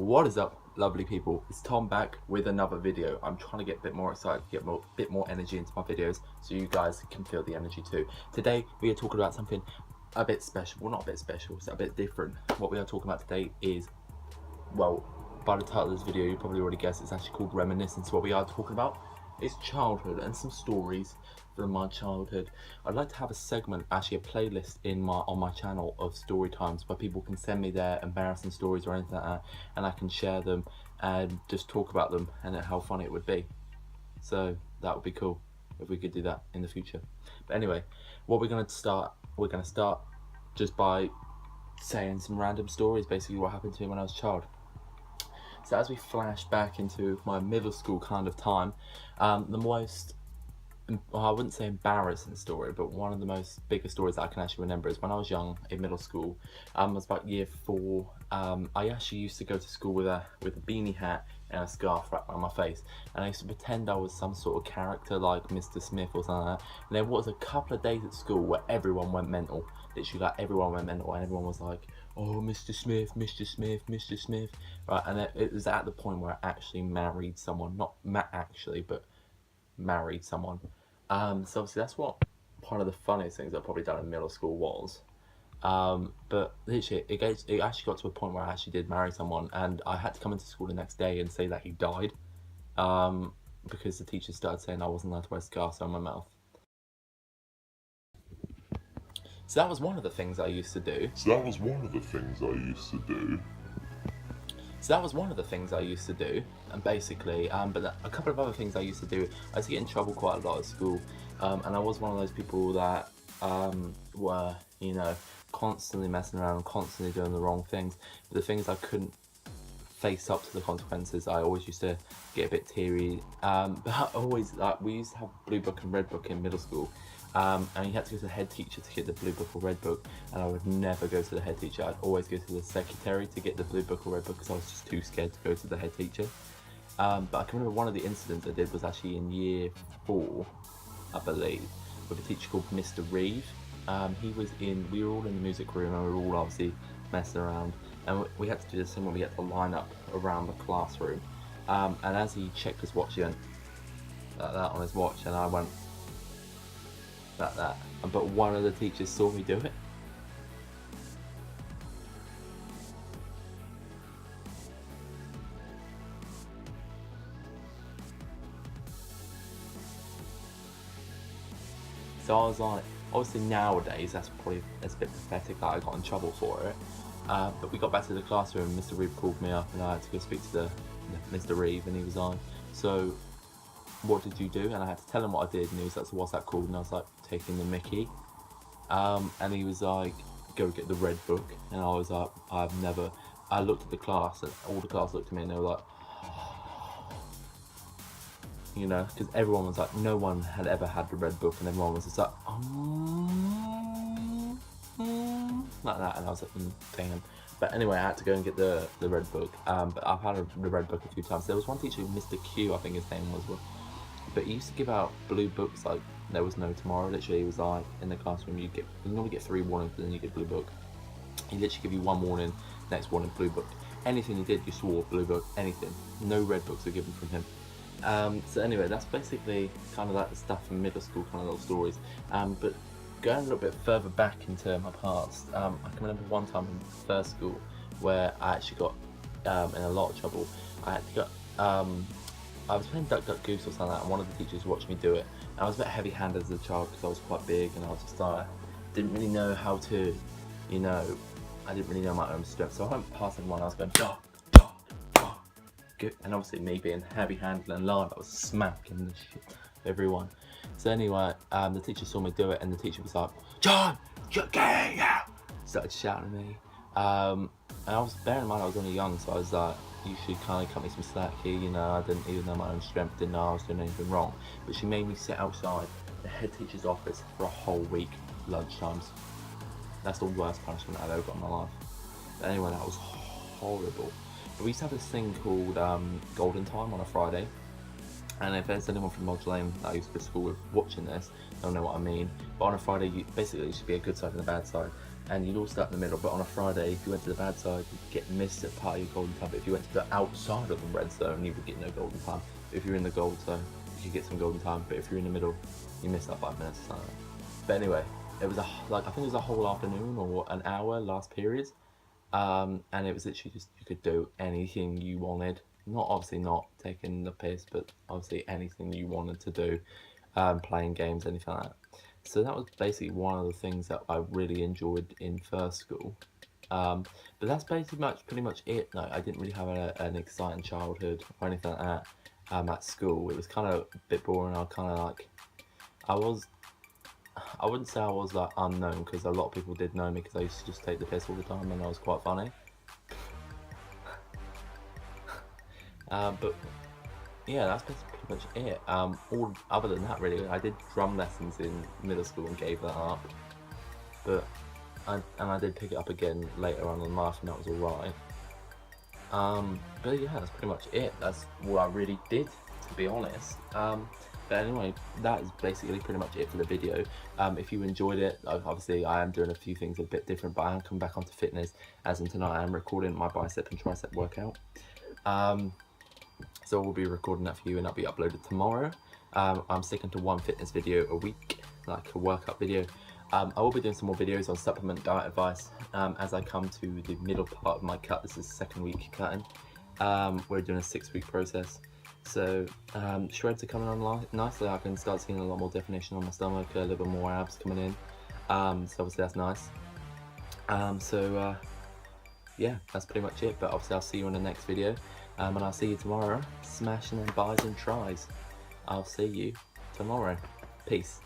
What is up, lovely people? It's Tom back with another video. I'm trying to get a bit more excited, get a bit more energy into my videos so you guys can feel the energy too. Today we are talking about something a bit special. Well, not a bit special, it's a bit different. What we are talking about today is, well, by the title of this video you probably already guessed, it's actually called Reminiscence. What we are talking about is childhood and some stories from my childhood. I'd like to have a segment, actually a playlist on my channel of story times where people can send me their embarrassing stories or anything like that, and I can share them and just talk about them and how funny it would be. So that would be cool if we could do that in the future. But anyway, what we're going to start just by saying some random stories, basically what happened to me when I was a child. So as we flash back into my middle school kind of time, the most, well, I wouldn't say embarrassing story, but one of the most biggest stories that I can actually remember is when I was young in middle school. I was about year 4. I actually used to go to school with a beanie hat and a scarf wrapped around my face, and I used to pretend I was some sort of character like Mr. Smith or something like that. And there was a couple of days at school where everyone went mental. Literally, like, everyone went mental, and everyone was like, "Oh, Mr. Smith, Mr. Smith, Mr. Smith," right? And it was at the point where I actually married someone, not actually, but married someone. So obviously that's what part of the funniest things I've probably done in middle school was. But literally, it actually got to a point where I actually did marry someone, and I had to come into school the next day and say that he died, because the teacher started saying I wasn't allowed to wear scarves on my mouth. So that was one of the things I used to do. And basically, but a couple of other things I used to do. I used to get in trouble quite a lot at school, and I was one of those people that were, you know, constantly messing around, constantly doing the wrong things. But the things I couldn't face up to the consequences, I always used to get a bit teary. But I always, like, we used to have blue book and red book in middle school. And you had to go to the head teacher to get the blue book or red book, and I would never go to the head teacher. I'd always go to the secretary to get the blue book or red book because I was just too scared to go to the head teacher. But I can remember one of the incidents I did was actually in year 4, I believe, with a teacher called Mr. Reeve. We were all in the music room, and we were all obviously messing around, and we had to do this thing where we had to line up around the classroom. And as he checked his watch, he went like that on his watch, and I went like that, but one of the teachers saw me do it. So I was like, obviously nowadays that's a bit pathetic that I got in trouble for it, but we got back to the classroom and Mr. Reeve called me up, and I had to go speak to Mr. Reeve, and he was like, "So what did you do?" And I had to tell him what I did, and he was like, "So what's that called?" And I was like, "Taking the mickey." And he was like, "Go get the red book." And I was like, I looked at the class, and all the class looked at me, and they were like, you know, because everyone was like, no one had ever had the red book, and everyone was just like, like that, and I was like, damn. But anyway, I had to go and get the red book, but I've had the red book a few times. There was one teacher, Mr. Q, I think his name was, but he used to give out blue books like there was no tomorrow. Literally, he was like, in the classroom, you normally get 3 warnings, but then you get blue book. He literally give you 1 warning, next warning, blue book. Anything you did, you swore, blue book, anything. No red books were given from him. So anyway, that's basically kind of like the stuff from middle school, kind of little stories. But going a little bit further back into my past, I can remember one time in first school where I actually got in a lot of trouble. I was playing Duck Duck Goose or something like that, and one of the teachers watched me do it. And I was a bit heavy-handed as a child because I was quite big, and I was just like, didn't really know how to, you know, I didn't really know my own strength. So I went past everyone, I was going, "Duck, duck, duck." And obviously me being heavy-handed and loud, I was smacking the shit of everyone. So anyway, the teacher saw me do it, and the teacher was like, "John, you're gay!" Started shouting at me. And I was, bearing in mind I was only young, so I was like, you should kind of cut me some slack here, you know. I didn't even know my own strength, didn't know I was doing anything wrong. But she made me sit outside the head teacher's office for a whole week, lunchtimes. That's the worst punishment I've ever got in my life. But anyway, that was horrible. But we used to have this thing called Golden Time on a Friday. And if there's anyone from Modge Lane that I used to go to school with watching this, they'll know what I mean. But on a Friday, basically it should be a good side and a bad side. and you'd all start in the middle. But on a Friday, if you went to the bad side, you'd get missed at part of your golden time. But if you went to the outside of the red zone, you would get no golden time. If you're in the gold zone, you could get some golden time. But if you're in the middle, you miss that 5 minutes or something. But anyway, it was I think it was a whole afternoon or an hour last period. And it was literally just, you could do anything you wanted. Obviously not taking the piss, but obviously anything you wanted to do, playing games, anything like that. So that was basically one of the things that I really enjoyed in first school. But that's pretty much it. No, I didn't really have an exciting childhood or anything like that at school. It was kind of a bit boring. I wouldn't say I was like unknown, because a lot of people did know me because I used to just take the piss all the time and I was quite funny. But yeah, that's pretty much it. All other than that, really, I did drum lessons in middle school and gave that up. But I did pick it up again later on in life, and that was alright. But yeah, that's pretty much it. That's what I really did, to be honest. But anyway, that is basically pretty much it for the video. If you enjoyed it, obviously I am doing a few things a bit different, but I am coming back onto fitness, as in tonight I am recording my bicep and tricep workout. So we'll be recording that for you, and that'll be uploaded tomorrow. I'm sticking to one fitness video a week, like a workout video. I will be doing some more videos on supplement diet advice as I come to the middle part of my cut. This is the second week cutting. We're doing a 6-week process. So shreds are coming on nicely. I can start seeing a lot more definition on my stomach, a little bit more abs coming in. So obviously that's nice. Yeah, that's pretty much it. But obviously I'll see you in the next video. And I'll see you tomorrow, smashing them buys and tries. I'll see you tomorrow. Peace.